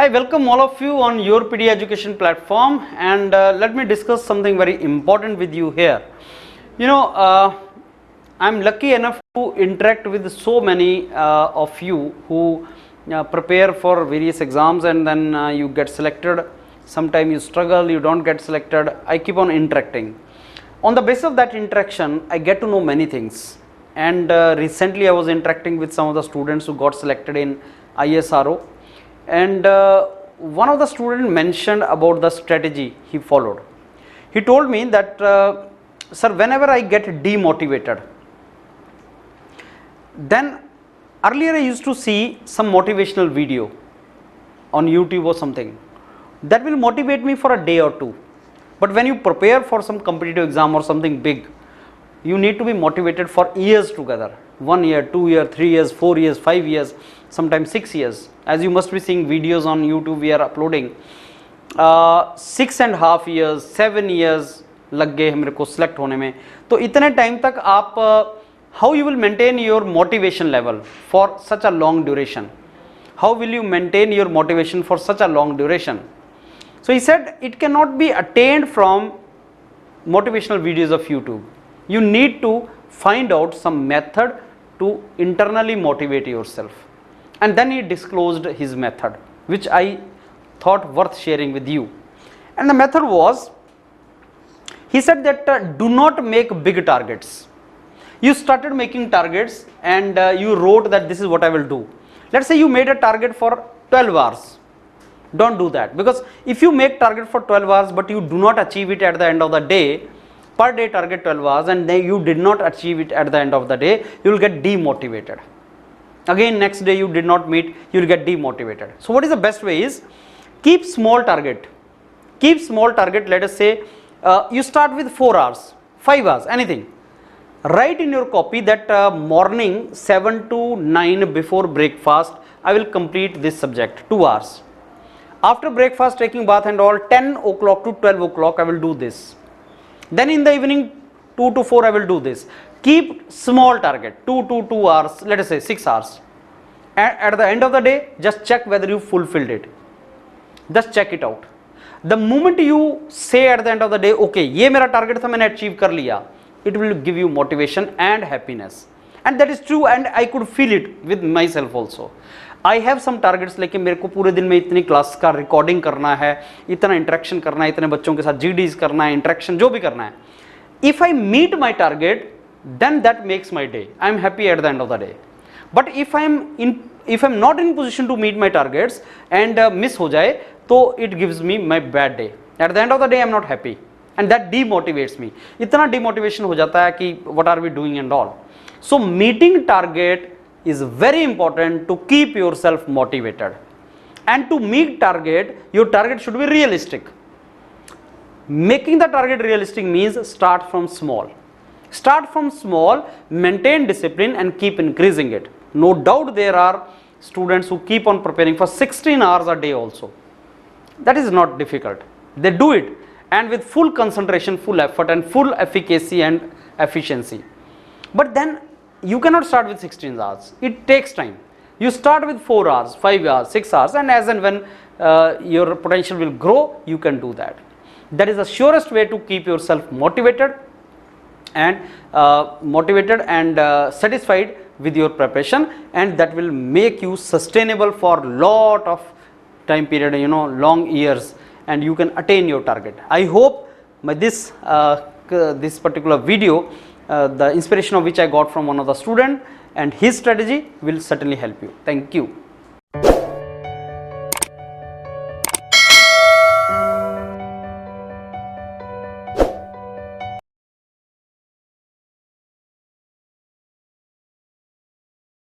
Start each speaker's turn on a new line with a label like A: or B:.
A: I welcome all of you on your PD Education platform, and let me discuss something very important with you here. You know, I'm lucky enough to interact with so many of you who prepare for various exams, and then you get selected. Sometimes you struggle, you don't get selected. I keep on interacting. On the basis of that interaction, I get to know many things. And recently I was interacting with some of the students who got selected in ISRO, and one of the students mentioned about the strategy he followed. He told me that sir, whenever I get demotivated, then earlier I used to see some motivational video on YouTube or something that will motivate me for a day or two, but when you prepare for some competitive exam or something big, you need to be motivated for years together. 1 year, 2 year, 3 years, 4 years, 5 years, sometimes 6 years. As you must be seeing videos on YouTube we are uploading, 6.5 years, 7 years लग गए मेरे को select होने में. तो इतने time तक आप how you will maintain your motivation level for such a long duration? How will you maintain your motivation for such a long duration? So he said it cannot be attained from motivational videos of YouTube. You need to find out some method to internally motivate yourself. And then he disclosed his method, which I thought worth sharing with you. And the method was, he said that do not make big targets. You started making targets and you wrote that this is what I will do. Let's say you made a target for 12 hours. Don't do that, because if you make target for 12 hours but you do not achieve it at the end of the day, per day target 12 hours, and then you did not achieve it at the end of the day, you will get demotivated. Again, next day you did not meet, you will get demotivated. So what is the best way is, keep small target. Keep small target. Let us say you start with 4 hours, 5 hours, anything. Write in your copy that morning 7 to 9 before breakfast, I will complete this subject, 2 hours. After breakfast, taking bath and all, 10 o'clock to 12 o'clock, I will do this. Then in the evening 2 to 4 I will do this. Keep small target, 2 to 2 hours, let us say 6 hours. At the end of the day, just check whether you fulfilled it. Just check it out. The moment you say at the end of the day, okay, ये मेरा target था, मैंने achieve कर लिया, it will give you motivation and happiness. And that is true, and I could feel it with myself also. I have some targets, लेकिन मेरे को पूरे दिन में इतनी क्लास का रिकॉर्डिंग करना है, इतना इंटरेक्शन करना है, इतने बच्चों के साथ GDs करना है, इंटरेक्शन जो भी करना है. If I meet my target, then that makes my day. I am happy at the end of the day. But if I am not in position to meet my targets and miss हो जाए, तो it gives me my bad day. At the end of the day, I am not happy, and that demotivates me. इतना demotivation हो जाता है कि what are we doing and all. So meeting target is very important to keep yourself motivated. And to meet target, your target should be realistic. Making the target realistic means start from small. Start from small, maintain discipline and keep increasing it. No doubt there are students who keep on preparing for 16 hours a day also. That is not difficult. They do it, and with full concentration, full effort and full efficacy and efficiency. But then you cannot start with 16 hours. It takes time. You start with 4 hours, 5 hours, 6 hours, and as and when your potential will grow, you can do that. That is the surest way to keep yourself motivated and satisfied with your preparation, and that will make you sustainable for lot of time period, long years, and you can attain your target. I hope this particular video, the inspiration of which I got from one of the student, and his strategy will certainly help you. Thank you.